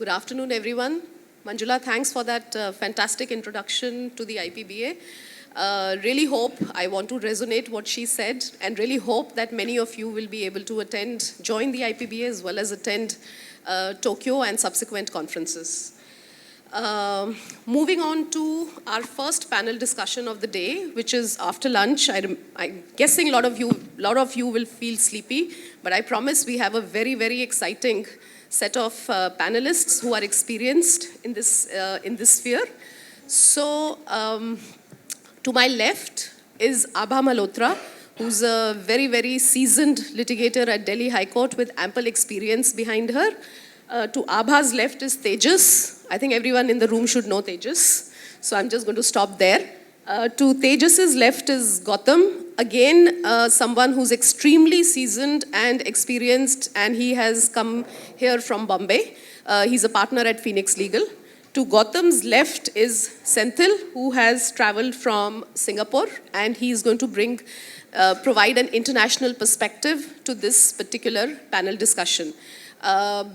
Good afternoon, everyone. Manjula, thanks for that fantastic introduction to the IPBA. Really hope, I want to resonate what she said, and really hope that many of you will be able to attend, join the IPBA as well as attend Tokyo and subsequent conferences. Moving on to our first panel discussion of the day, which is after lunch. I'm guessing a lot of you will feel sleepy, but I promise we have a very, very exciting set of panelists who are experienced in this sphere. So, to my left is Abha Malhotra, who's a very, very seasoned litigator at Delhi High Court with ample experience behind her. To Abha's left is Tejas. I think everyone in the room should know Tejas, so I'm just going to stop there. To Tejas's left is Gautam. Again, someone who's extremely seasoned and experienced, and he has come here from Bombay. He's a partner at Phoenix Legal. To Gautam's left is Senthil, who has traveled from Singapore, and he's going to provide an international perspective to this particular panel discussion.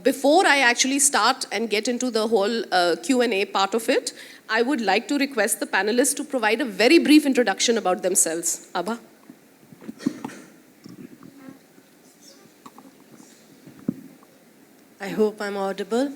Before I actually start and get into the whole Q&A part of it, I would like to request the panelists to provide a very brief introduction about themselves. Abha. I hope I'm audible.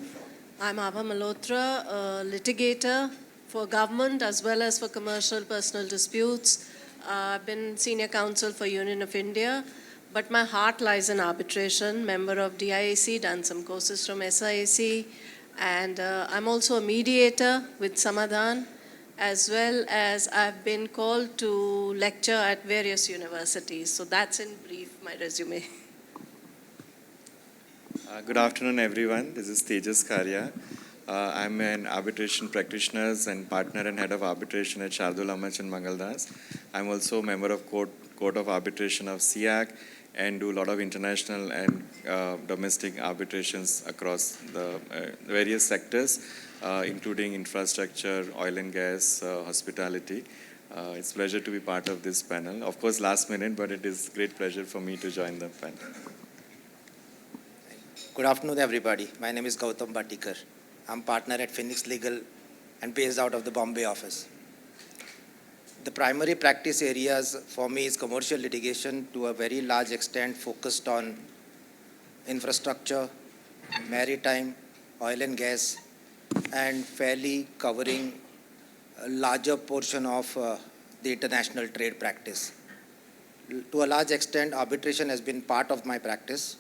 I'm Abha Malhotra, a litigator for government as well as for commercial personal disputes. I've been senior counsel for Union of India, but my heart lies in arbitration, member of DIAC, done some courses from SIAC, and I'm also a mediator with Samadhan, as well as I've been called to lecture at various universities. So that's in brief my resume. Good afternoon, everyone. This is Tejas Karia. I'm an arbitration practitioner and partner and head of arbitration at Shardul Amach and Mangaldas. I'm also a member of Court of Arbitration of SIAC and do a lot of international and domestic arbitrations across the various sectors, including infrastructure, oil and gas, hospitality. It's a pleasure to be part of this panel. Of course, last minute, but it is a great pleasure for me to join the panel. Good afternoon, everybody. My name is Gautam Bhatikar. I'm partner at Phoenix Legal and based out of the Bombay office. The primary practice areas for me is commercial litigation, to a very large extent focused on infrastructure, maritime, oil and gas, and fairly covering a larger portion of the international trade practice. To a large extent, arbitration has been part of my practice,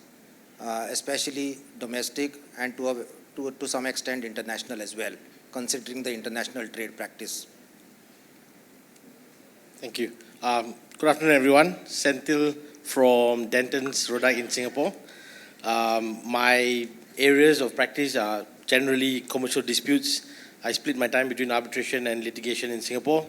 especially domestic and to some extent international as well, considering the international trade practice. Thank you. Good afternoon, everyone. Senthil from Denton's Rodyke in Singapore. My areas of practice are generally commercial disputes. I split my time between arbitration and litigation in Singapore,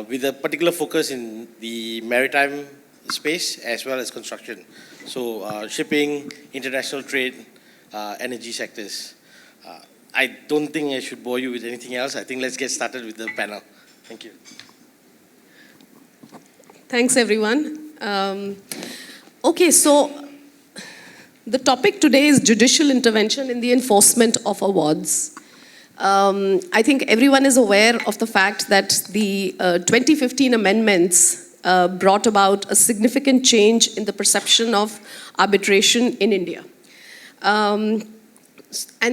with a particular focus in the maritime space as well as construction. So shipping, international trade, energy sectors. I don't think I should bore you with anything else. I think let's get started with the panel. Thank you. Thanks, everyone. Okay, so the topic today is judicial intervention in the enforcement of awards. I think everyone is aware of the fact that the 2015 amendments brought about a significant change in the perception of arbitration in India. And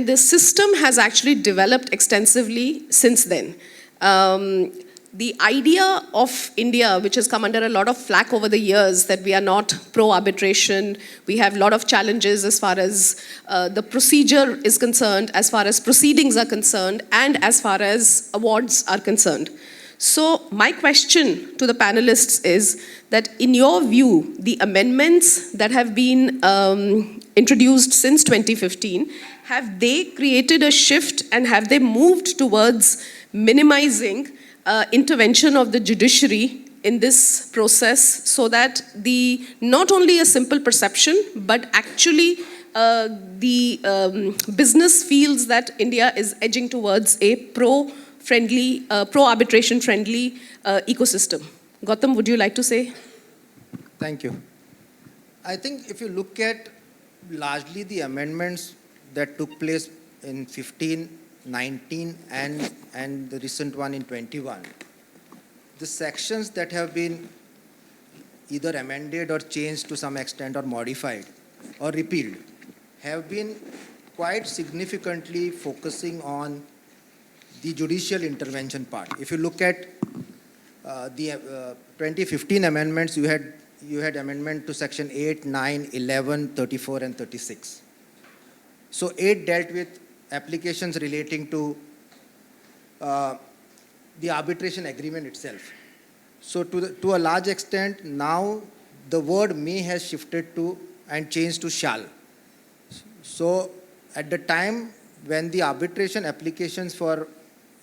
the system has actually developed extensively since then. The idea of India, which has come under a lot of flack over the years, that we are not pro-arbitration, we have a lot of challenges as far as the procedure is concerned, as far as proceedings are concerned, and as far as awards are concerned. So my question to the panelists is that in your view, the amendments that have been introduced since 2015, have they created a shift and have they moved towards minimizing intervention of the judiciary in this process, so that not only a simple perception, but actually the business feels that India is edging towards a pro-arbitration friendly ecosystem? Gautam, would you like to say? Thank you. I think if you look at largely the amendments that took place in 15, 19, and the recent one in 21, the sections that have been either amended or changed to some extent or modified or repealed have been quite significantly focusing on the judicial intervention part. If you look at the 2015 amendments, you had amendment to section 8, 9, 11, 34, and 36. So 8 dealt with applications relating to the arbitration agreement itself. So to a large extent, now the word may has shifted to and changed to shall. So at the time when the arbitration applications for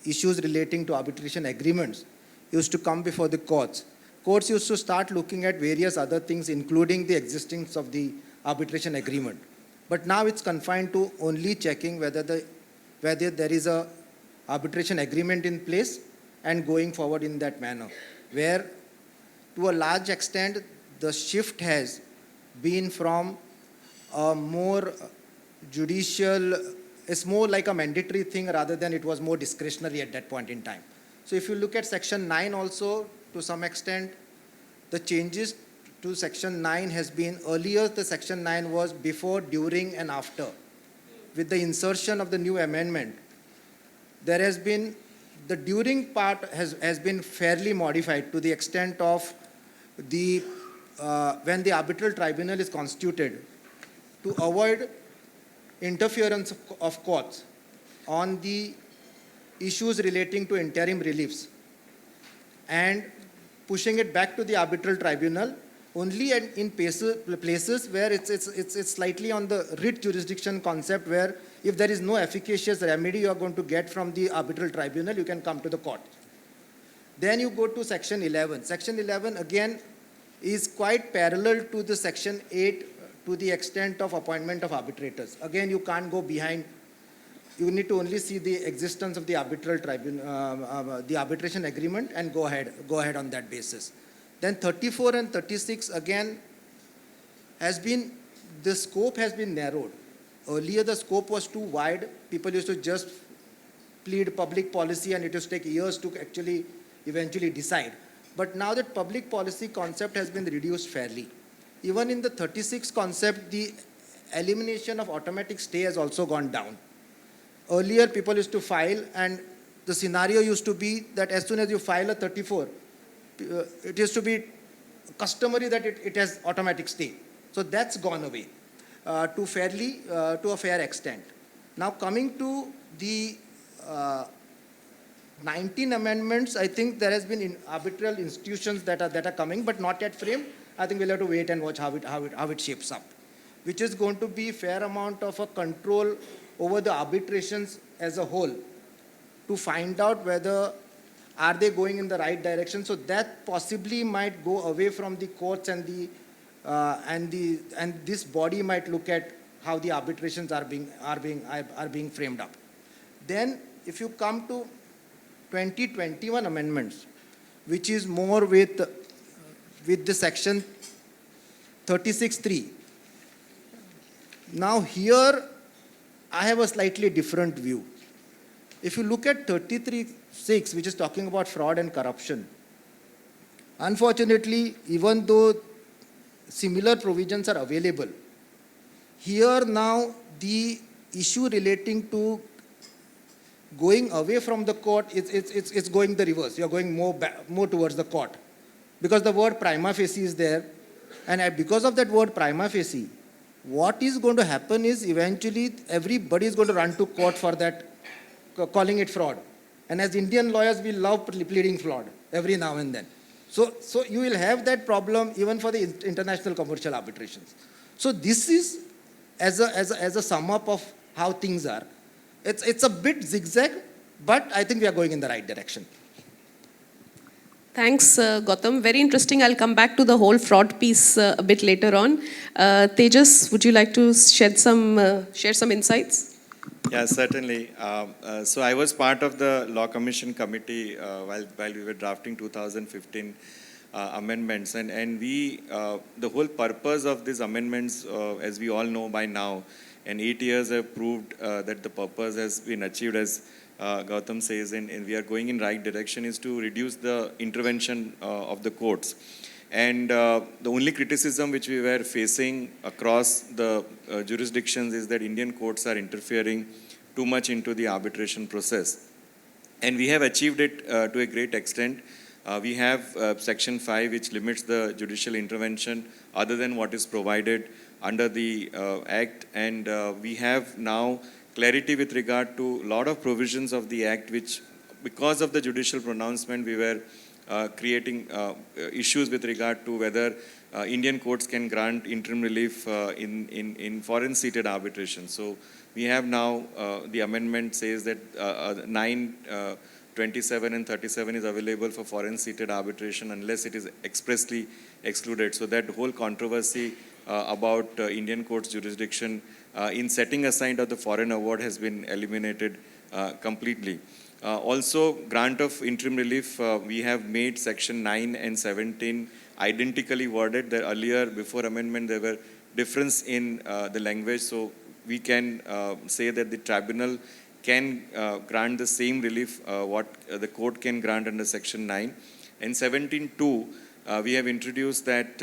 issues relating to arbitration agreements used to come before the courts, courts used to start looking at various other things, including the existence of the arbitration agreement. But now it's confined to only checking whether there is a arbitration agreement in place and going forward in that manner, where to a large extent the shift has been from a more judicial, it's more like a mandatory thing rather than it was more discretionary at that point in time. So if you look at section 9 also, to some extent, the changes to section 9 has been, earlier the section 9 was before, during, and after. With the insertion of the new amendment, there has been, the during part has been fairly modified to the extent of the, when the arbitral tribunal is constituted, to avoid interference of courts on the issues relating to interim reliefs and pushing it back to the arbitral tribunal only in places where it's slightly on the writ jurisdiction concept, where if there is no efficacious remedy you are going to get from the arbitral tribunal, you can come to the court. Then you go to section 11. Section 11 again is quite parallel to the section 8 to the extent of appointment of arbitrators. Again, you can't go behind. You need to only see the existence of the arbitral tribunal, the arbitration agreement, and go ahead on that basis. Then 34 and 36 again has been, the scope has been narrowed. Earlier the scope was too wide. People used to just plead public policy and it used to take years to actually eventually decide. But now that public policy concept has been reduced fairly. Even in the 36 concept, the elimination of automatic stay has also gone down. Earlier people used to file and the scenario used to be that as soon as you file a 34, it used to be customary that it has automatic stay. So that's gone away to a fair extent. Now coming to the 19 amendments, I think there has been arbitral institutions that are coming, but not yet framed. I think we'll have to wait and watch how it shapes up, which is going to be fair amount of a control over the arbitrations as a whole to find out whether are they going in the right direction. So that possibly might go away from the courts and this body might look at how the arbitrations are being framed up. Then if you come to 2021 amendments, which is more with the section 36(3). Now here I have a slightly different view. If you look at 33(6), which is talking about fraud and corruption, unfortunately, even though similar provisions are available, here now the issue relating to going away from the court, it's going the reverse. You're going more towards the court. Because the word prima facie is there, and because of that word prima facie, what is going to happen is eventually everybody is going to run to court for that, calling it fraud. And as Indian lawyers, we love pleading fraud every now and then. So you will have that problem even for the international commercial arbitrations. So this is as a sum up of how things are. It's a bit zigzag, but I think we are going in the right direction. Thanks, Gautam. Very interesting. I'll come back to the whole fraud piece a bit later on. Tejas, would you like to share some insights? Yeah, certainly. So I was part of the Law Commission committee while we were drafting 2015 amendments, and we the whole purpose of these amendments, as we all know by now, and 8 years have proved that the purpose has been achieved, as Gautam says, and we are going in right direction, is to reduce the intervention of the courts. And the only criticism which we were facing across the jurisdictions is that Indian courts are interfering too much into the arbitration process. And we have achieved it to a great extent. We have Section 5, which limits the judicial intervention other than what is provided under the Act. And we have now clarity with regard to a lot of provisions of the Act, which, because of the judicial pronouncement, we were creating issues with regard to whether Indian courts can grant interim relief in foreign-seated arbitration. So we have now, the amendment says that 9, 27 and 37 is available for foreign-seated arbitration unless it is expressly excluded. So that whole controversy about Indian courts jurisdiction in setting aside of the foreign award has been eliminated completely. Also, grant of interim relief, we have made Section 9 and 17 identically worded. That earlier, before amendment, there were difference in the language. So we can say that the tribunal can grant the same relief what the court can grant under Section 9. And 17.2, we have introduced that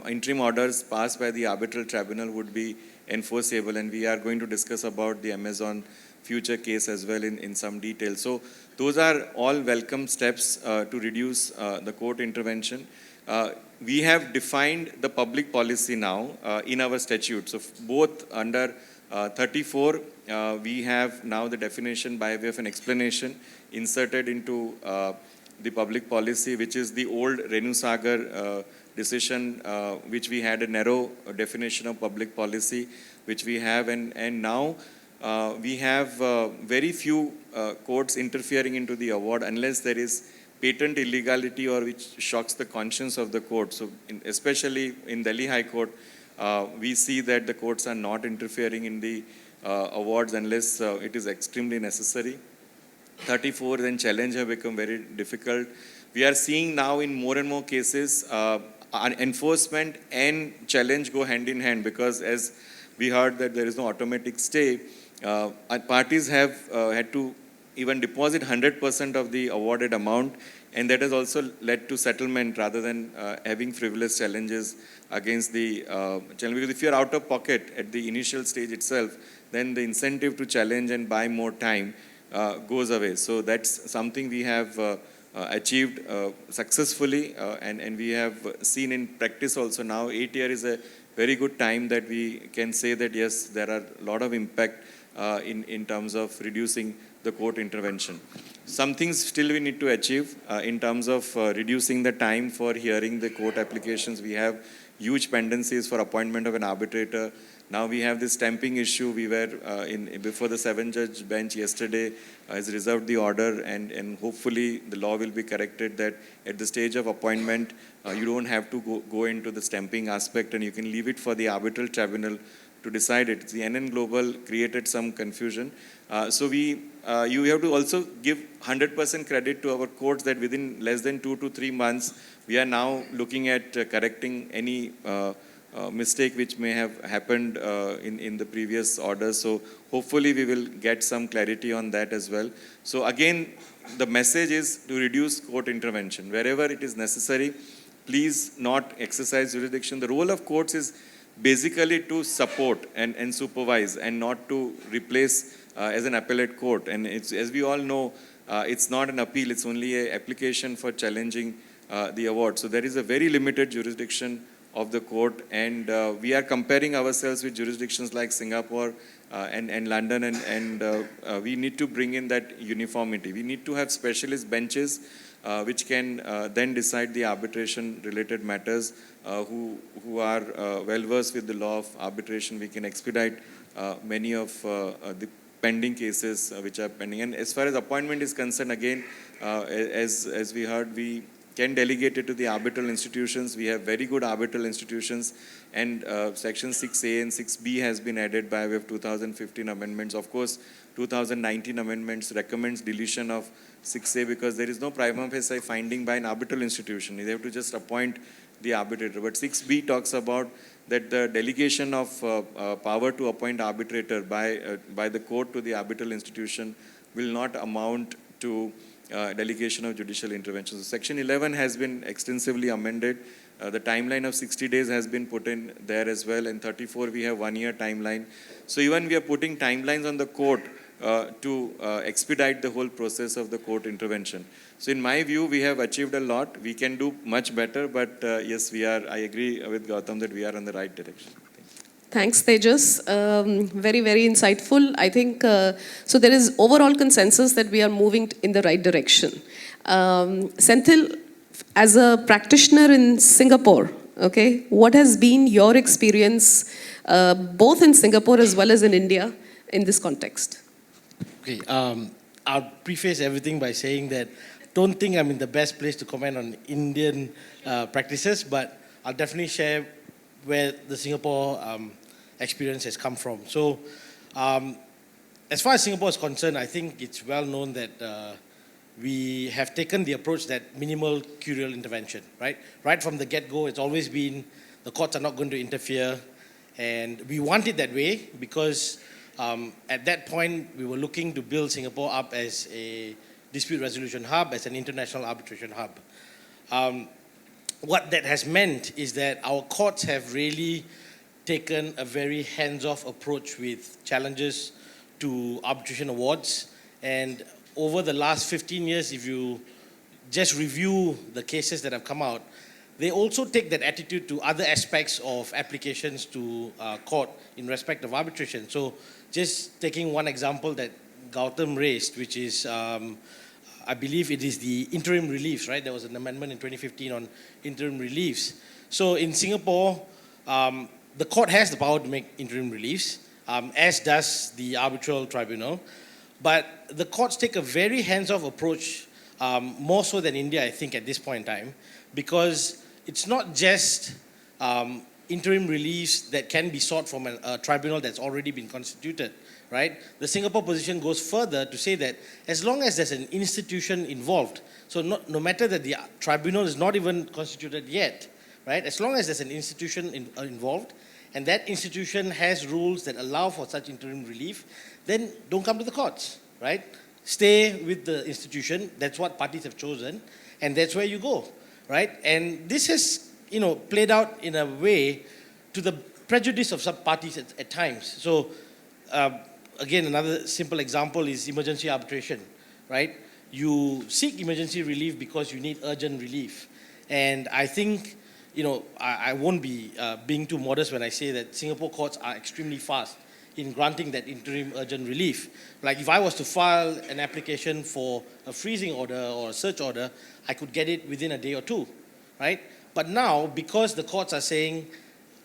interim orders passed by the arbitral tribunal would be enforceable, and we are going to discuss about the Amazon future case as well in some detail. So those are all welcome steps to reduce the court intervention. We have defined the public policy now in our statute. So both under 34, we have now the definition by way of an explanation inserted into the public policy, which is the old Renu Sagar decision, which we had a narrow definition of public policy, which we have, and now we have very few courts interfering into the award unless there is patent illegality or which shocks the conscience of the court. So especially in Delhi High Court, we see that the courts are not interfering in the awards unless it is extremely necessary. 34, then challenge have become very difficult. We are seeing now in more and more cases, enforcement and challenge go hand in hand, because as we heard that there is no automatic stay, parties have had to even deposit 100% of the awarded amount, and that has also led to settlement rather than having frivolous challenges against the challenge. Because if you are out of pocket at the initial stage itself, then the incentive to challenge and buy more time goes away. So that's something we have achieved successfully, and we have seen in practice also now. 8 years is a very good time that we can say that yes, there are a lot of impact in terms of reducing the court intervention. Some things still we need to achieve in terms of reducing the time for hearing the court applications. We have huge pendencies for appointment of an arbitrator. Now we have this stamping issue. We were before the 7-judge bench yesterday has reserved the order, and hopefully the law will be corrected that at the stage of appointment, you don't have to go into the stamping aspect, and you can leave it for the arbitral tribunal to decide it. The NN Global created some confusion. So you have to also give 100% credit to our courts that within less than 2 to 3 months, we are now looking at correcting any mistake which may have happened in the previous orders. So hopefully we will get some clarity on that as well. So again, the message is to reduce court intervention. Wherever it is necessary, please not exercise jurisdiction. The role of courts is basically to support and supervise, and not to replace as an appellate court. And it's, as we all know, it's not an appeal, it's only an application for challenging the award. So there is a very limited jurisdiction of the court, and we are comparing ourselves with jurisdictions like Singapore and London, and we need to bring in that uniformity. We need to have specialist benches which can then decide the arbitration related matters, who are well versed with the law of arbitration. We can expedite many of the pending cases which are pending. And as far as appointment is concerned, again, as we heard, we can delegate it to the arbitral institutions. We have very good arbitral institutions, and Section 6A and 6B has been added by way of 2015 amendments. Of course, 2019 amendments recommends deletion of 6A because there is no prima facie finding by an arbitral institution. They have to just appoint the arbitrator. But 6B talks about that the delegation of power to appoint arbitrator by the court to the arbitral institution will not amount to delegation of judicial intervention. So Section 11 has been extensively amended. The timeline of 60 days has been put in there as well. In 34, we have 1 year timeline. So even we are putting timelines on the court to expedite the whole process of the court intervention. So in my view, we have achieved a lot. We can do much better, but yes, I agree with Gautam that we are on the right direction. Thanks, Tejas. Very, very insightful. I think, so there is overall consensus that we are moving in the right direction. Senthil, as a practitioner in Singapore, okay, what has been your experience both in Singapore as well as in India in this context? Okay, I'll preface everything by saying that don't think I'm in the best place to comment on Indian practices, but I'll definitely share where the Singapore experience has come from. So, as far as Singapore is concerned, I think it's well known that we have taken the approach that minimal curial intervention, right? Right from the get-go, it's always been the courts are not going to interfere, and we want it that way because at that point, we were looking to build Singapore up as a dispute resolution hub, as an international arbitration hub. What that has meant is that our courts have really taken a very hands-off approach with challenges to arbitration awards. And over the last 15 years, if you just review the cases that have come out, they also take that attitude to other aspects of applications to court in respect of arbitration. So just taking one example that Gautam raised, which is, I believe it is the interim reliefs, right? There was an amendment in 2015 on interim reliefs. So in Singapore, the court has the power to make interim reliefs, as does the arbitral tribunal. But the courts take a very hands-off approach, more so than India, I think, at this point in time, because it's not just interim reliefs that can be sought from a tribunal that's already been constituted, right? The Singapore position goes further to say that as long as there's an institution involved, so no matter that the tribunal is not even constituted yet, right? As long as there's an institution involved, and that institution has rules that allow for such interim relief, then don't come to the courts, right? Stay with the institution. That's what parties have chosen, and that's where you go, right? And this has, played out in a way to the prejudice of some parties at times. So, again, another simple example is emergency arbitration, right? You seek emergency relief because you need urgent relief. And I think, I won't be being too modest when I say that Singapore courts are extremely fast in granting that interim urgent relief. Like if I was to file an application for a freezing order or a search order, I could get it within a day or two, right? But now, because the courts are saying,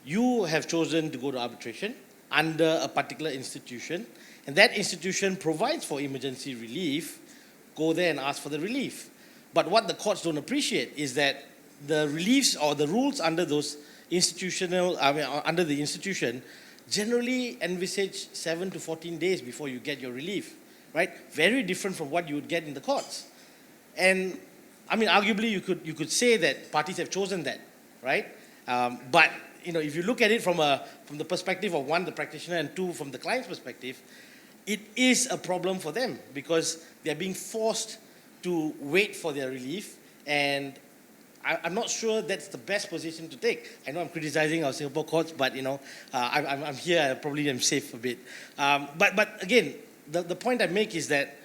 you have chosen to go to arbitration under a particular institution, and that institution provides for emergency relief, go there and ask for the relief. But what the courts don't appreciate is that the reliefs or the rules under those under the institution generally envisage 7 to 14 days before you get your relief, right? Very different from what you would get in the courts. And arguably you could say that parties have chosen that, right? But if you look at it from the perspective of one, the practitioner, and two, from the client's perspective, it is a problem for them because they're being forced to wait for their relief, and I'm not sure that's the best position to take. I know I'm criticizing our Singapore courts, but I'm here. I probably am safe a bit. But again, the point I make is that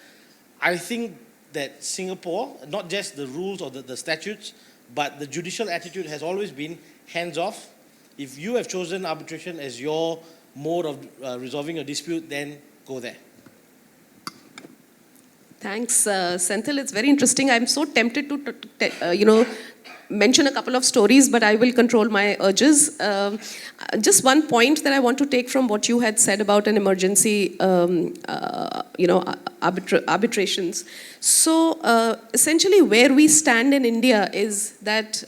I think that Singapore, not just the rules or the statutes, but the judicial attitude has always been hands-off. If you have chosen arbitration as your mode of resolving a dispute, then go there. Thanks, Senthil. It's very interesting. I'm so tempted to, mention a couple of stories, but I will control my urges. Just one point that I want to take from what you had said about an emergency, arbitrations. So essentially where we stand in India is that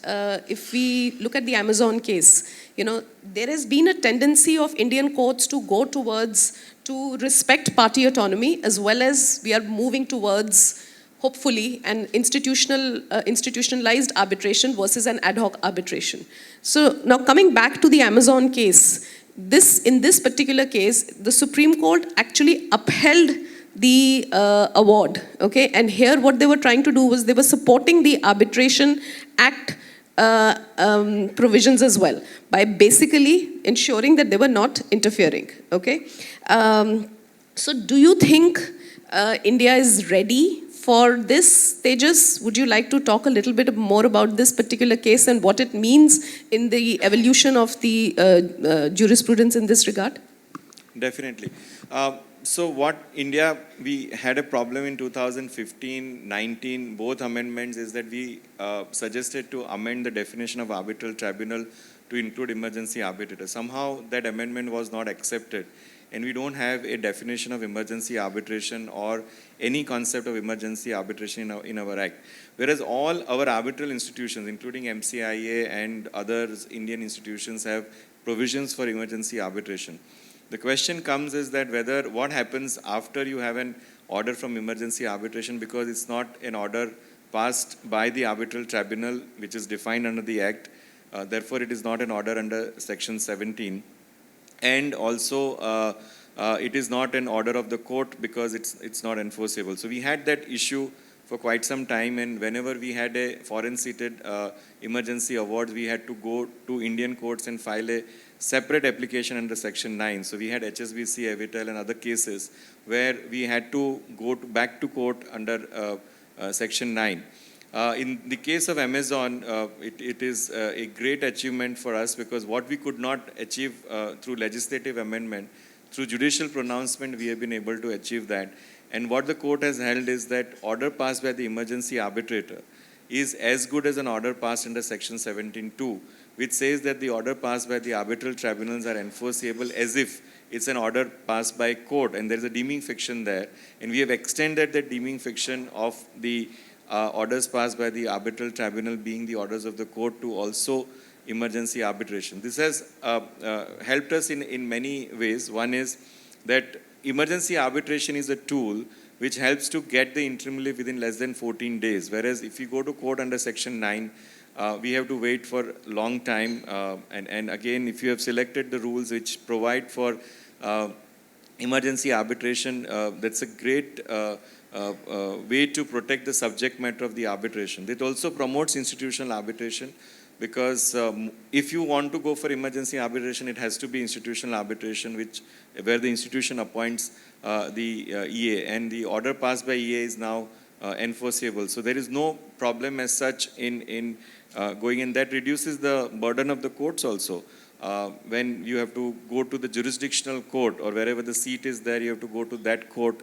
if we look at the Amazon case, there has been a tendency of Indian courts to go towards to respect party autonomy, as well as we are moving towards hopefully, an institutionalized arbitration versus an ad hoc arbitration. So now coming back to the Amazon case, in this particular case, the Supreme Court actually upheld the award, okay? And here what they were trying to do was they were supporting the Arbitration Act provisions as well by basically ensuring that they were not interfering, okay? So do you think India is ready for this, Tejas? Would you like to talk a little bit more about this particular case and what it means in the evolution of the jurisprudence in this regard? Definitely. So what India, we had a problem in 2015-19, both amendments, is that we suggested to amend the definition of arbitral tribunal to include emergency arbitrator. Somehow that amendment was not accepted, and we don't have a definition of emergency arbitration or any concept of emergency arbitration in our act. Whereas all our arbitral institutions, including MCIA and other Indian institutions, have provisions for emergency arbitration. The question comes is that what happens after you have an order from emergency arbitration, because it's not an order passed by the arbitral tribunal, which is defined under the Act. Therefore, it is not an order under Section 17. And also, it is not an order of the court because it's not enforceable. So we had that issue for quite some time, and whenever we had a foreign-seated emergency award, we had to go to Indian courts and file a separate application under Section 9. So we had HSBC, Avital and other cases where we had to go back to court under Section 9. In the case of Amazon, it is a great achievement for us, because what we could not achieve through legislative amendment, through judicial pronouncement, we have been able to achieve that. And what the court has held is that order passed by the emergency arbitrator is as good as an order passed under Section 17(2), which says that the order passed by the arbitral tribunals are enforceable as if it's an order passed by court, and there is a deeming fiction there. And we have extended that deeming fiction of the orders passed by the arbitral tribunal being the orders of the court to also emergency arbitration. This has helped us in many ways. One is that emergency arbitration is a tool which helps to get the interim relief within less than 14 days. Whereas if you go to court under Section 9, we have to wait for a long time. And again, if you have selected the rules which provide for emergency arbitration, that's a great way to protect the subject matter of the arbitration. It also promotes institutional arbitration, because if you want to go for emergency arbitration, it has to be institutional arbitration, where the institution appoints the EA, and the order passed by EA is now enforceable. So there is no problem as such in going in. That reduces the burden of the courts also. When you have to go to the jurisdictional court, or wherever the seat is there, you have to go to that court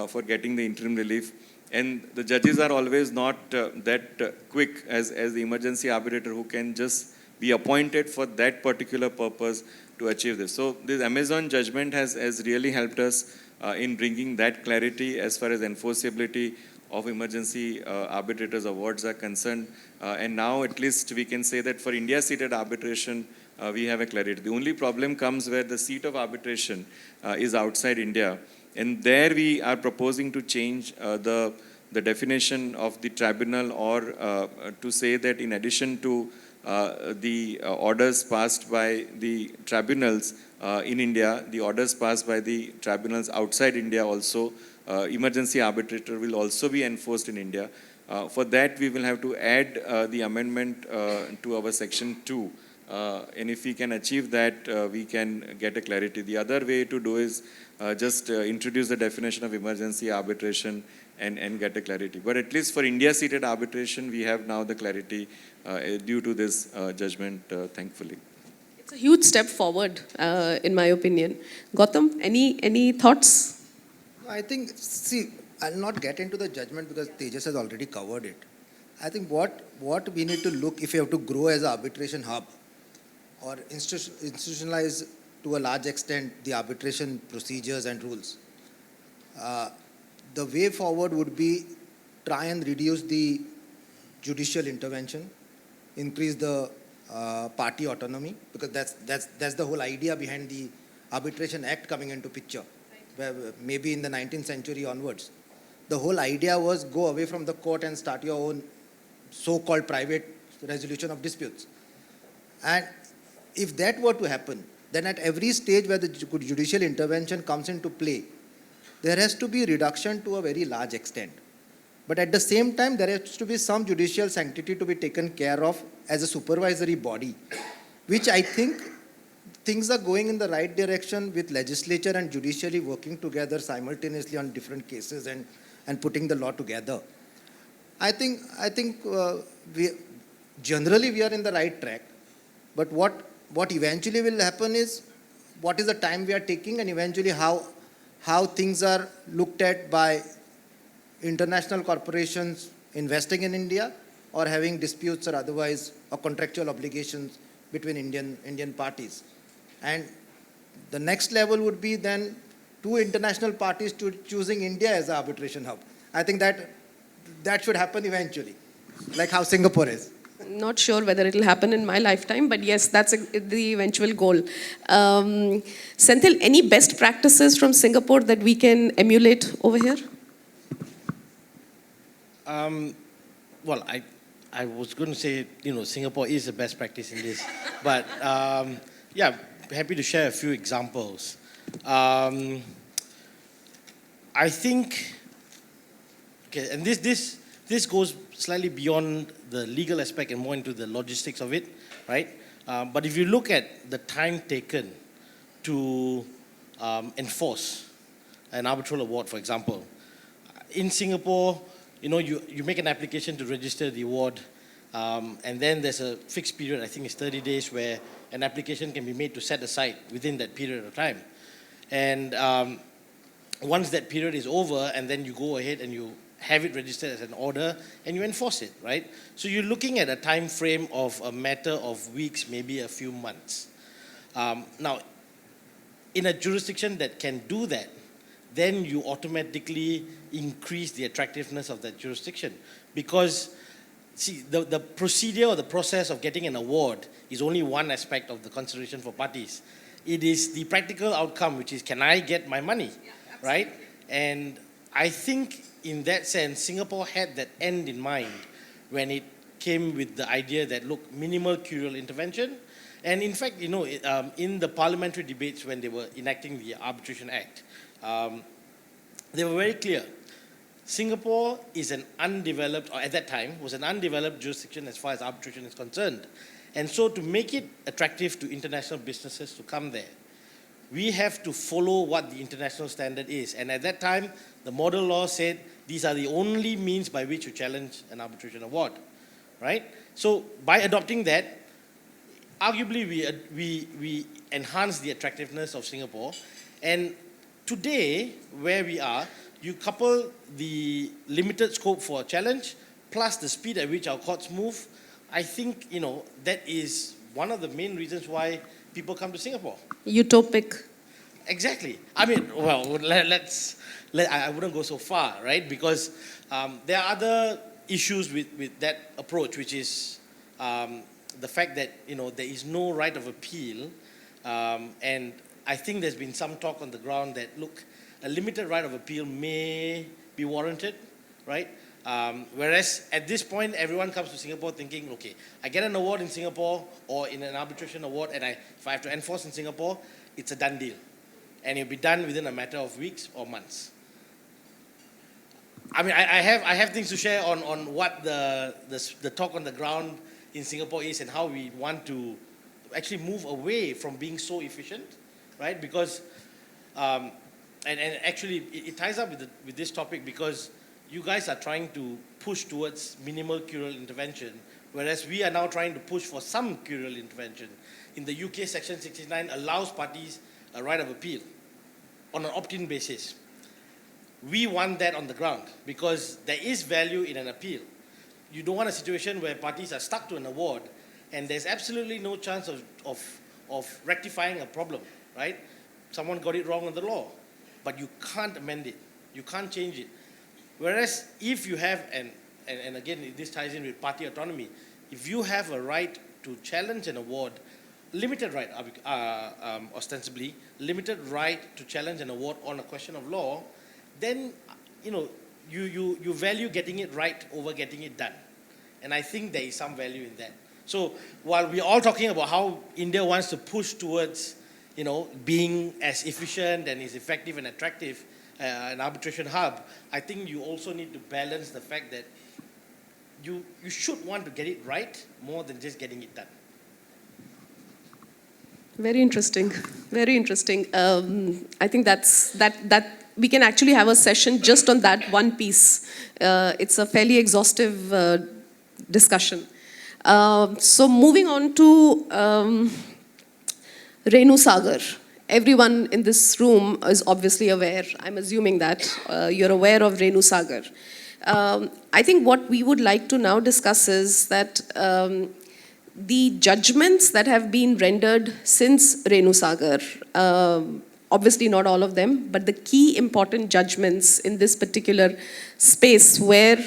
for getting the interim relief. And the judges are always not that quick as the emergency arbitrator, who can just be appointed for that particular purpose to achieve this. So this Amazon judgment has really helped us in bringing that clarity as far as enforceability of emergency arbitrators' awards are concerned. And now at least we can say that for India-seated arbitration, we have a clarity. The only problem comes where the seat of arbitration is outside India. And there we are proposing to change the definition of the tribunal, or to say that in addition to the orders passed by the tribunals in India, the orders passed by the tribunals outside India also, emergency arbitrator will also be enforced in India. For that, we will have to add the amendment to our Section 2. And if we can achieve that, we can get a clarity. The other way to do is just introduce the definition of emergency arbitration and get a clarity. But at least for India-seated arbitration, we have now the clarity due to this judgment, thankfully. It's a huge step forward, in my opinion. Gautam, any thoughts? I think, see, I'll not get into the judgment because Tejas has already covered it. I think what we need to look, if you have to grow as an arbitration hub or institutionalize to a large extent the arbitration procedures and rules, the way forward would be try and reduce the judicial intervention, increase the party autonomy, because that's the whole idea behind the Arbitration Act coming into picture, where maybe in the 19th century onwards. The whole idea was go away from the court and start your own so-called private resolution of disputes. And if that were to happen, then at every stage where the judicial intervention comes into play, there has to be reduction to a very large extent. But at the same time, there has to be some judicial sanctity to be taken care of as a supervisory body, which I think things are going in the right direction with legislature and judiciary working together simultaneously on different cases and putting the law together. I think we generally we are in the right track, but what eventually will happen is what is the time we are taking, and eventually how things are looked at by international corporations investing in India or having disputes or otherwise or contractual obligations between Indian parties. And the next level would be then two international parties choosing India as an arbitration hub. I think that should happen eventually, like how Singapore is. Not sure whether it will happen in my lifetime, but yes, that's the eventual goal. Senthil, any best practices from Singapore that we can emulate over here? Well, I was going to say, Singapore is the best practice in this. But, yeah, happy to share a few examples. I think, okay, and this goes slightly beyond the legal aspect and more into the logistics of it, right? But if you look at the time taken to enforce an arbitral award, for example, in Singapore, you make an application to register the award, and then there's a fixed period, I think it's 30 days, where an application can be made to set aside within that period of time. And once that period is over, and then you go ahead and you have it registered as an order, and you enforce it, right? So you're looking at a time frame of a matter of weeks, maybe a few months. Now, in a jurisdiction that can do that, then you automatically increase the attractiveness of that jurisdiction. Because, see, the procedure or the process of getting an award is only one aspect of the consideration for parties. It is the practical outcome, which is, can I get my money, right? And I think in that sense, Singapore had that end in mind when it came with the idea that, look, minimal curial intervention. And in fact, in the parliamentary debates when they were enacting the Arbitration Act, they were very clear. Singapore is an undeveloped, or at that time, was an undeveloped jurisdiction as far as arbitration is concerned. And so to make it attractive to international businesses to come there, we have to follow what the international standard is. And at that time, the model law said these are the only means by which you challenge an arbitration award, right? So by adopting that, arguably we enhance the attractiveness of Singapore. And today, where we are, you couple the limited scope for a challenge plus the speed at which our courts move, I think, that is one of the main reasons why people come to Singapore. Utopic. Exactly. I mean, well, I wouldn't go so far, right? Because there are other issues with that approach, which is the fact that, there is no right of appeal. And I think there's been some talk on the ground that, look, a limited right of appeal may be warranted, right? Whereas at this point, everyone comes to Singapore thinking, okay, I get an award in Singapore or in an arbitration award, and if I have to enforce in Singapore, it's a done deal. And it'll be done within a matter of weeks or months. I mean, I have things to share on what the talk on the ground in Singapore is and how we want to actually move away from being so efficient, right? Because, and actually it ties up with this topic because you guys are trying to push towards minimal curial intervention, whereas we are now trying to push for some curial intervention. In the UK, Section 69 allows parties a right of appeal on an opt-in basis. We want that on the ground because there is value in an appeal. You don't want a situation where parties are stuck to an award and there's absolutely no chance of rectifying a problem, right? Someone got it wrong on the law, but you can't amend it. You can't change it. Whereas if you have, and again, this ties in with party autonomy, if you have a right to challenge an award, limited right, ostensibly, limited right to challenge an award on a question of law, then, you value getting it right over getting it done. And I think there is some value in that. So while we're all talking about how India wants to push towards, being as efficient and as effective and attractive an arbitration hub, I think you also need to balance the fact that you should want to get it right more than just getting it done. Very interesting. Very interesting. I think that we can actually have a session just on that one piece. It's a fairly exhaustive discussion. So moving on to Renu Sagar. Everyone in this room is obviously aware. I'm assuming that you're aware of Renu Sagar. I think what we would like to now discuss is that the judgments that have been rendered since Renu Sagar, obviously not all of them, but the key important judgments in this particular space where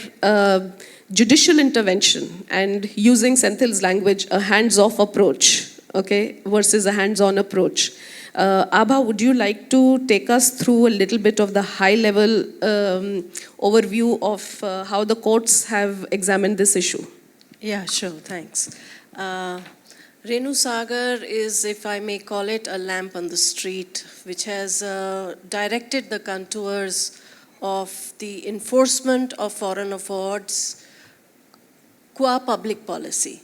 judicial intervention and, using Senthil's language, a hands-off approach, okay, versus a hands-on approach. Abha, would you like to take us through a little bit of the high-level overview of how the courts have examined this issue? Yeah, sure, thanks. Renu Sagar is, if I may call it, a lamp on the street, which has directed the contours of the enforcement of foreign affords qua public policy.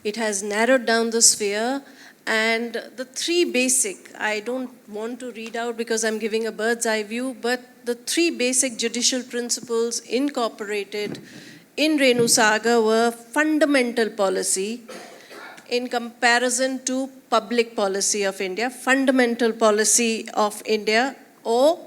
It has narrowed down the sphere, and the three basic, I don't want to read out because I'm giving a bird's eye view, but the three basic judicial principles incorporated in Renu Sagar were fundamental policy in comparison to public policy of India, fundamental policy of India, or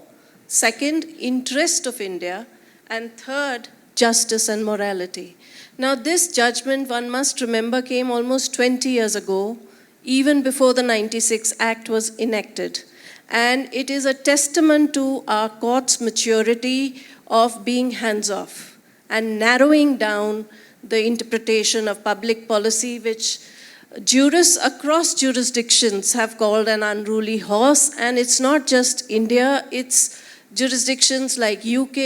second, interest of India, and third, justice and morality. Now this judgment, one must remember, came almost 20 years ago, even before the 96 Act was enacted. And it is a testament to our court's maturity of being hands-off and narrowing down the interpretation of public policy, which jurists across jurisdictions have called an unruly horse. And it's not just India, it's jurisdictions like UK,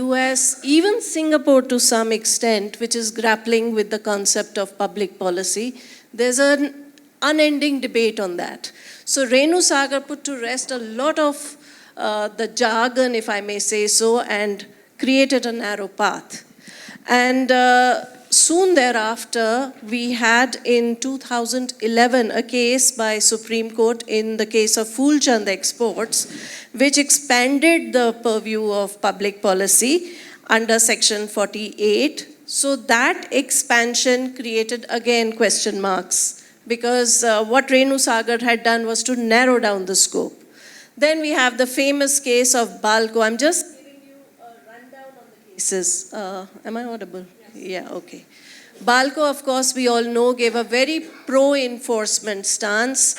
US, even Singapore to some extent, which is grappling with the concept of public policy. There's an unending debate on that. So Renu Sagar put to rest a lot of the jargon, if I may say so, and created a narrow path. And soon thereafter, we had in 2011 a case by Supreme Court in the case of Fulchand Exports, which expanded the purview of public policy under Section 48. So that expansion created again question marks, because what Renu Sagar had done was to narrow down the scope. Then we have the famous case of Balco. I'm just giving you a rundown on the cases. Am I audible? Yes. Yeah, okay. Balco, of course, we all know, gave a very pro-enforcement stance,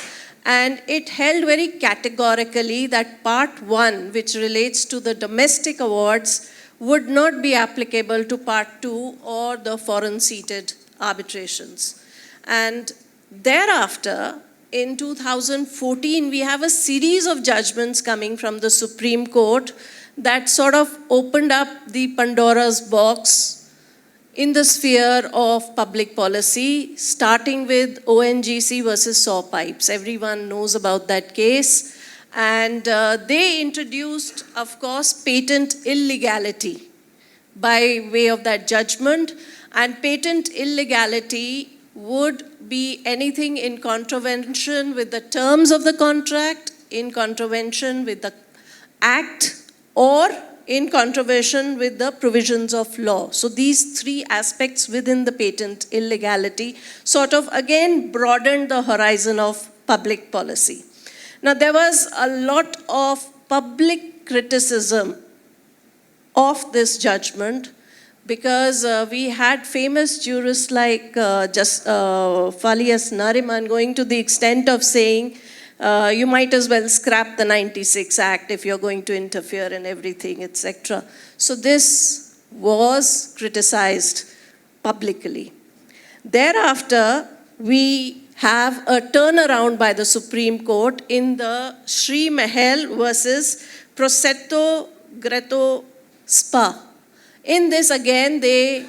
and it held very categorically that Part 1, which relates to the domestic awards, would not be applicable to Part 2 or the foreign-seated arbitrations. And thereafter, in 2014, we have a series of judgments coming from the Supreme Court that sort of opened up the Pandora's box in the sphere of public policy, starting with ONGC versus SAW pipes. Everyone knows about that case. And they introduced, of course, patent illegality by way of that judgment. And patent illegality would be anything in contravention with the terms of the contract, in contravention with the act, or in contravention with the provisions of law. So these three aspects within the patent illegality sort of again broadened the horizon of public policy. Now there was a lot of public criticism of this judgment, because we had famous jurists like Falias Nariman going to the extent of saying, you might as well scrap the 96 Act if you're going to interfere in everything, etc. So this was criticized publicly. Thereafter, we have a turnaround by the Supreme Court in the Sri Mahal versus Prosecco Greco Spa. In this again, they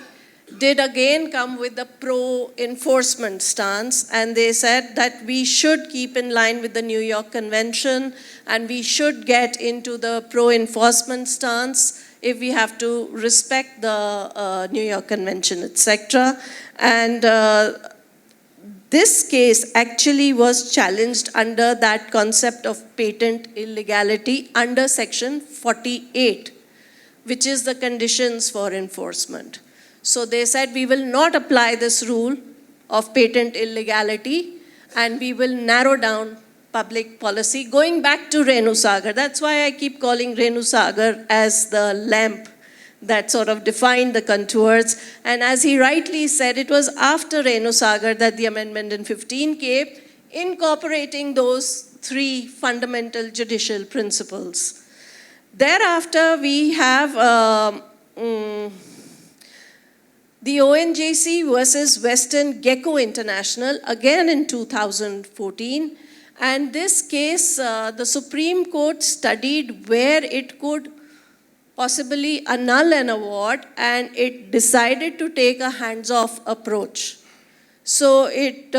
did again come with the pro-enforcement stance, and they said that we should keep in line with the New York Convention and we should get into the pro-enforcement stance if we have to respect the New York Convention, etc. And this case actually was challenged under that concept of patent illegality under Section 48, which is the conditions for enforcement. So they said we will not apply this rule of patent illegality and we will narrow down public policy. Going back to Renu Sagar, that's why I keep calling Renu Sagar as the lamp that sort of defined the contours. And as he rightly said, it was after Renu Sagar that the amendment in 15 came, incorporating those three fundamental judicial principles. Thereafter, we have the ONJC versus Western Gecko International, again in 2014. And this case, the Supreme Court studied where it could possibly annul an award, and it decided to take a hands-off approach. So it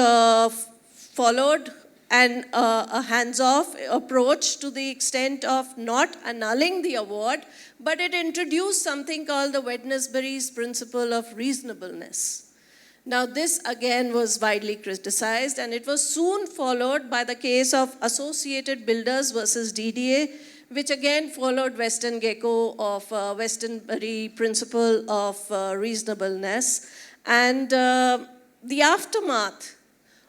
followed a hands-off approach to the extent of not annulling the award, but it introduced something called the Wednesbury's principle of reasonableness. Now this again was widely criticized, and it was soon followed by the case of Associated Builders versus DDA, which again followed Western Gecko of Westbury principle of reasonableness. And the aftermath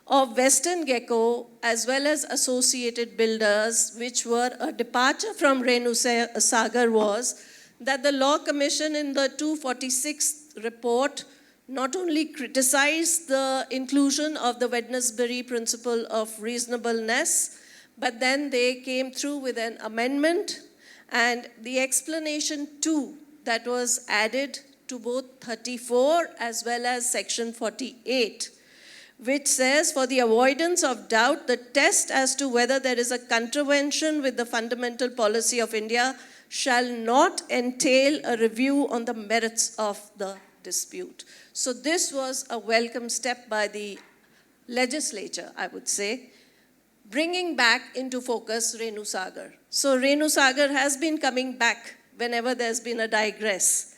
of Western Gecko as well as Associated Builders, which were a departure from Renu Sagar, was that the Law Commission in the 246th report not only criticized the inclusion of the Wednesbury principle of reasonableness, but then they came through with an amendment, and the explanation 2 that was added to both 34 as well as section 48, which says, for the avoidance of doubt, the test as to whether there is a contravention with the fundamental policy of India shall not entail a review on the merits of the dispute. So this was a welcome step by the legislature, I would say, bringing back into focus Renu Sagar. So Renu Sagar has been coming back whenever there's been a digress.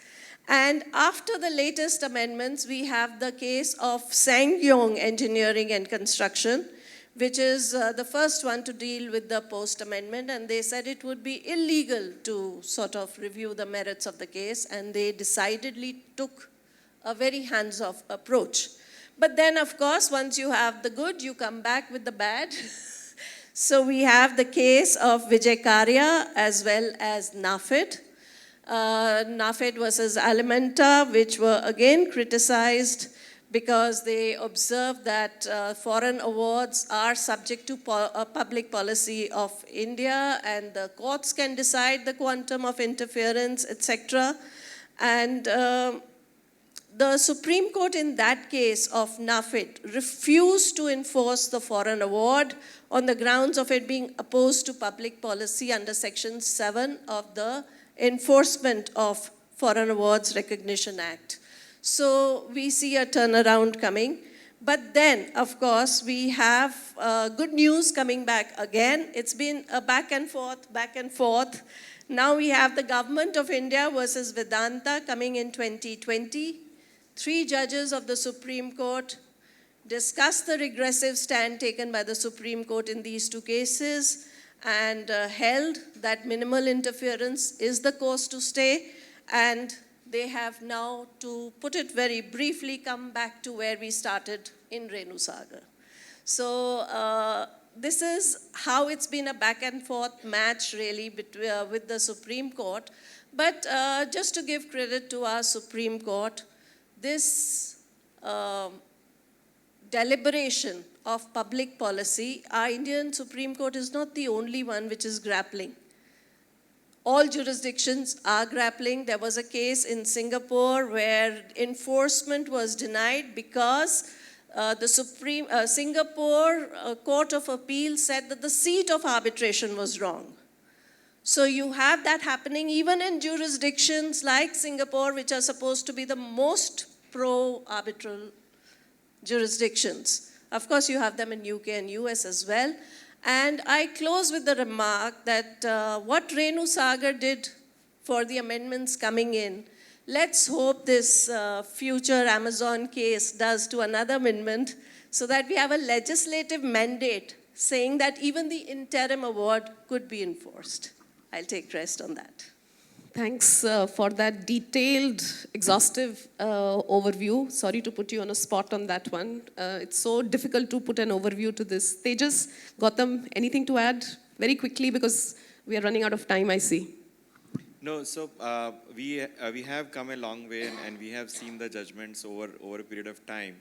And after the latest amendments, we have the case of Sangyong Engineering and Construction, which is the first one to deal with the post-amendment, and they said it would be illegal to sort of review the merits of the case, and they decidedly took a very hands-off approach. But then, of course, once you have the good, you come back with the bad. So we have the case of Tejas Karia as well as NAFED. NAFED versus Alimenta, which were again criticized because they observed that foreign awards are subject to public policy of India, and the courts can decide the quantum of interference, etc. And the Supreme Court in that case of NAFED refused to enforce the foreign award on the grounds of it being opposed to public policy under Section 7 of the Enforcement of Foreign Awards Recognition Act. So we see a turnaround coming. But then, of course, we have good news coming back again. It's been a back and forth, back and forth. Now we have the Government of India versus Vedanta coming in 2020. 3 judges of the Supreme Court discussed the regressive stand taken by the Supreme Court in these 2 cases and held that minimal interference is the course to stay, and they have now, to put it very briefly, come back to where we started in Renu Sagar. So this is how it's been a back and forth match really with the Supreme Court. But just to give credit to our Supreme Court, this deliberation of public policy, our Indian Supreme Court is not the only one which is grappling. All jurisdictions are grappling. There was a case in Singapore where enforcement was denied because the Singapore Court of Appeal said that the seat of arbitration was wrong. So you have that happening even in jurisdictions like Singapore, which are supposed to be the most pro-arbitral jurisdictions. Of course, you have them in UK and US as well. And I close with the remark that what Renu Sagar did for the amendments coming in, let's hope this future Amazon case does to another amendment so that we have a legislative mandate saying that even the interim award could be enforced. I'll take rest on that. Thanks for that detailed, exhaustive overview. Sorry to put you on a spot on that one. It's so difficult to put an overview to this. Tejas, Gautam, anything to add? Very quickly, because we are running out of time, I see. No, so we have come a long way and we have seen the judgments over a period of time.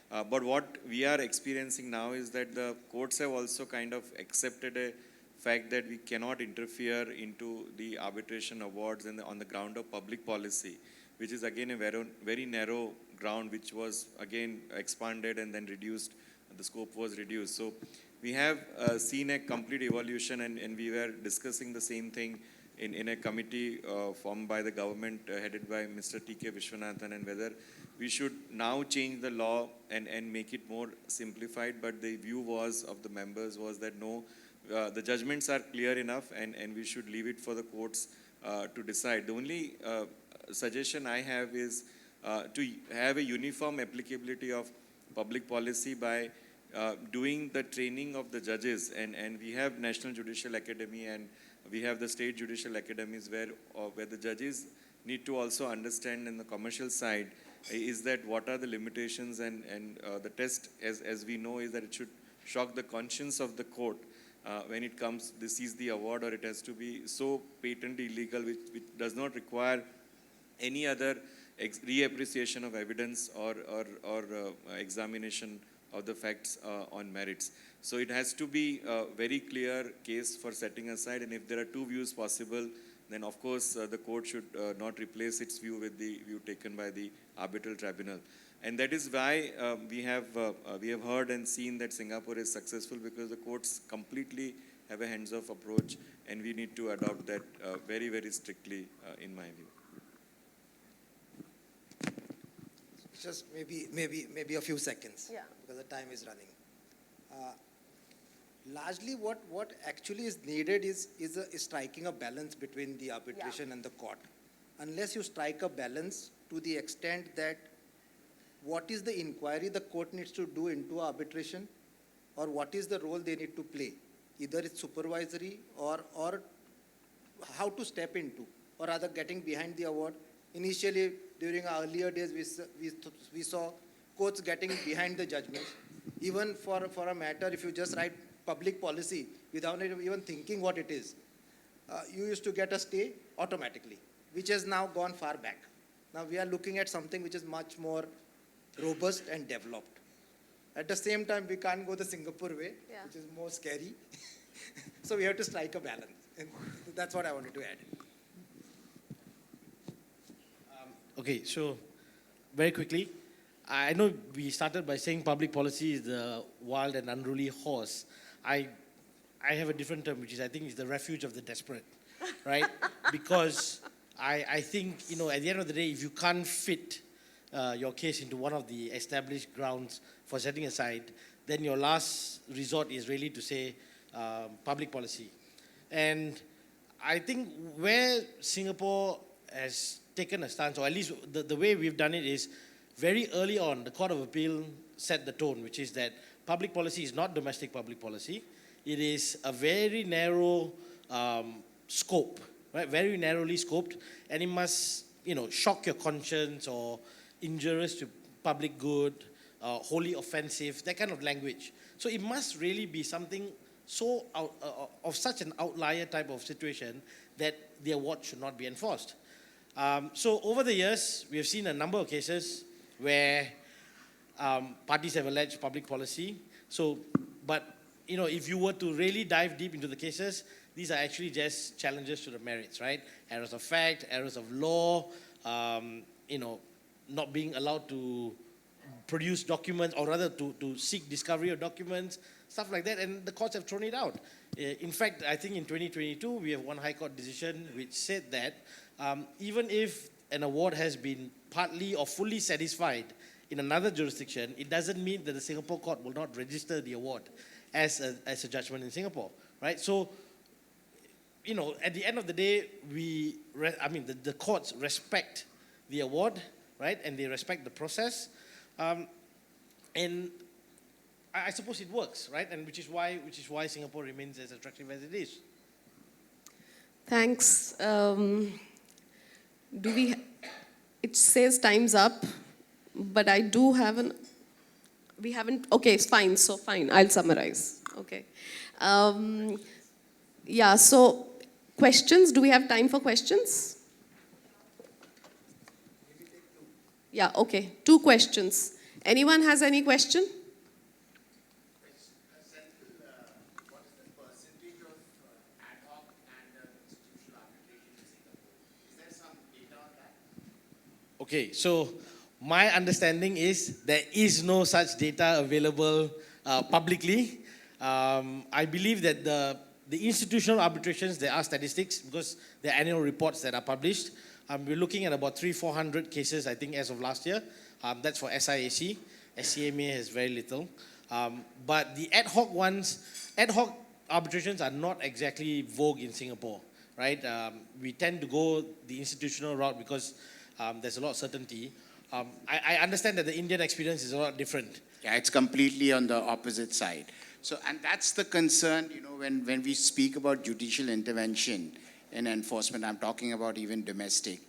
But what we are experiencing now is that the courts have also kind of accepted a fact that we cannot interfere into the arbitration awards on the ground of public policy, which is again a very narrow ground, which was again expanded and then reduced, the scope was reduced. So we have seen a complete evolution, and we were discussing the same thing in a committee formed by the government headed by Mr. T.K. Vishwanathan, and whether we should now change the law and make it more simplified. But the view was of the members was that no, the judgments are clear enough and we should leave it for the courts to decide. The only suggestion I have is to have a uniform applicability of public policy by doing the training of the judges, and we have National Judicial Academy and we have the state judicial academies where the judges need to also understand in the commercial side is that what are the limitations, and the test as we know is that it should shock the conscience of the court when it comes, this is the award, or it has to be so patently illegal which does not require any other reappreciation of evidence or examination of the facts on merits. So it has to be a very clear case for setting aside, and if there are two views possible, then of course the court should not replace its view with the view taken by the arbitral tribunal. And that is why we have heard and seen that Singapore is successful, because the courts completely have a hands-off approach, and we need to adopt that very, very strictly in my view. Just maybe a few seconds, Yeah. because the time is running. Largely what actually is needed is striking a balance between the arbitration and the court. Unless you strike a balance to the extent that what is the inquiry the court needs to do into arbitration, or what is the role they need to play, either it's supervisory or how to step into, or rather getting behind the award. Initially, during our earlier days, we saw courts getting behind the judgments. Even for a matter, if you just write public policy without even thinking what it is, you used to get a stay automatically, which has now gone far back. Now we are looking at something which is much more robust and developed. At the same time, we can't go the Singapore way, which is more scary. So we have to strike a balance. And that's what I wanted to add. Okay, so very quickly, I know we started by saying public policy is the wild and unruly horse. I have a different term, which is I think is the refuge of the desperate, right? Because I think, you know, at the end of the day, if you can't fit your case into one of the established grounds for setting aside, then your last resort is really to say public policy. And I think where Singapore has taken a stance, or at least the way we've done it, is very early on, the Court of Appeal set the tone, which is that public policy is not domestic public policy. It is a very narrow scope, right? Very narrowly scoped, and it must, you know, shock your conscience or injurious to public good, wholly offensive, that kind of language. So it must really be something so of such an outlier type of situation that the award should not be enforced. So over the years, we have seen a number of cases where parties have alleged public policy. So, but you know, if you were to really dive deep into the cases, these are actually just challenges to the merits, right? Errors of fact, errors of law, you know, not being allowed to produce documents, or rather to seek discovery of documents, stuff like that, and the courts have thrown it out. In fact, I think in 2022, we have one High Court decision which said that even if an award has been partly or fully satisfied in another jurisdiction, it doesn't mean that the Singapore court will not register the award as a judgment in Singapore, right? So, you know, at the end of the day, the courts respect the award, right, and they respect the process, and I suppose it works, right, and which is why Singapore remains as attractive as it is. Thanks. It says time's up, but I do have we haven't, okay, it's fine, so fine, I'll summarize, okay. Yeah, so questions, do we have time for questions? Yeah, okay, 2 questions. Anyone has any question? What is the percentage of ad hoc and institutional arbitration in Singapore? Is there some data on that? Okay, so my understanding is there is no such data available publicly. I believe that the institutional arbitrations, there are statistics because there are annual reports that are published. We're looking at about 300-400 cases, I think, as of last year. That's for SIAC. SCMA has very little. But the ad hoc ones, ad hoc arbitrations are not exactly vogue in Singapore, right? We tend to go the institutional route because there's a lot of certainty. I understand that the Indian experience is a lot different. Yeah, it's completely on the opposite side. So, and that's the concern, you know, when we speak about judicial intervention in enforcement, I'm talking about even domestic.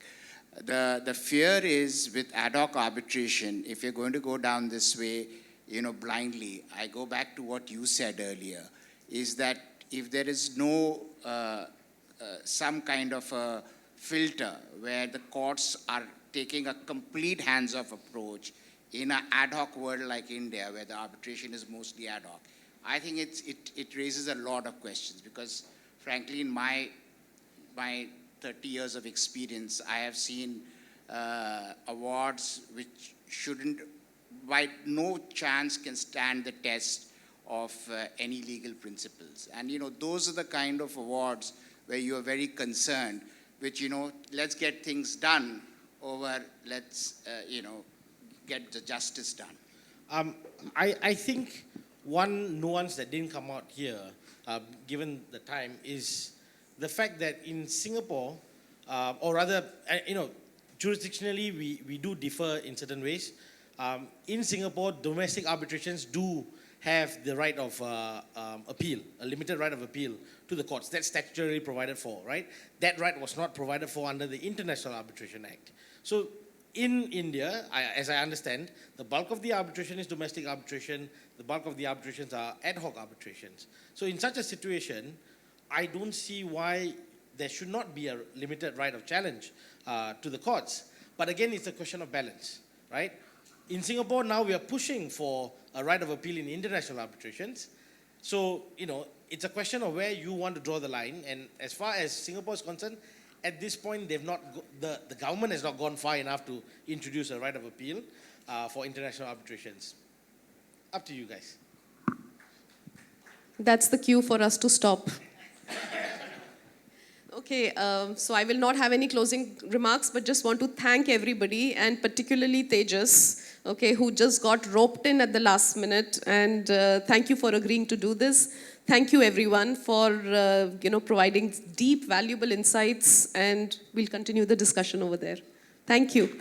The fear is with ad hoc arbitration, if you're going to go down this way, you know, blindly, I go back to what you said earlier, is that if there is no some kind of a filter where the courts are taking a complete hands-off approach in an ad hoc world like India, where the arbitration is mostly ad hoc, I think it raises a lot of questions because, frankly, in my 30 years of experience, I have seen awards which shouldn't, by no chance, can stand the test of any legal principles. And, you know, those are the kind of awards where you are very concerned, which, you know, let's get things done over, let's, you know, get the justice done. I think one nuance that didn't come out here, given the time, is the fact that in Singapore, or rather, you know, jurisdictionally, we do differ in certain ways. In Singapore, domestic arbitrations do have the right of appeal, a limited right of appeal to the courts. That's statutorily provided for, right? That right was not provided for under the International Arbitration Act. So in India, as I understand, the bulk of the arbitration is domestic arbitration. The bulk of the arbitrations are ad hoc arbitrations. So in such a situation, I don't see why there should not be a limited right of challenge to the courts. But again, it's a question of balance, right? In Singapore, now we are pushing for a right of appeal in international arbitrations. So, you know, it's a question of where you want to draw the line. And as far as Singapore is concerned, at this point, they've not the government has not gone far enough to introduce a right of appeal for international arbitrations. Up to you guys. That's the cue for us to stop. Okay, so I will not have any closing remarks, but just want to thank everybody, and particularly Tejas, okay, who just got roped in at the last minute, and thank you for agreeing to do this. Thank you everyone for providing deep, valuable insights, and we'll continue the discussion over there. Thank you.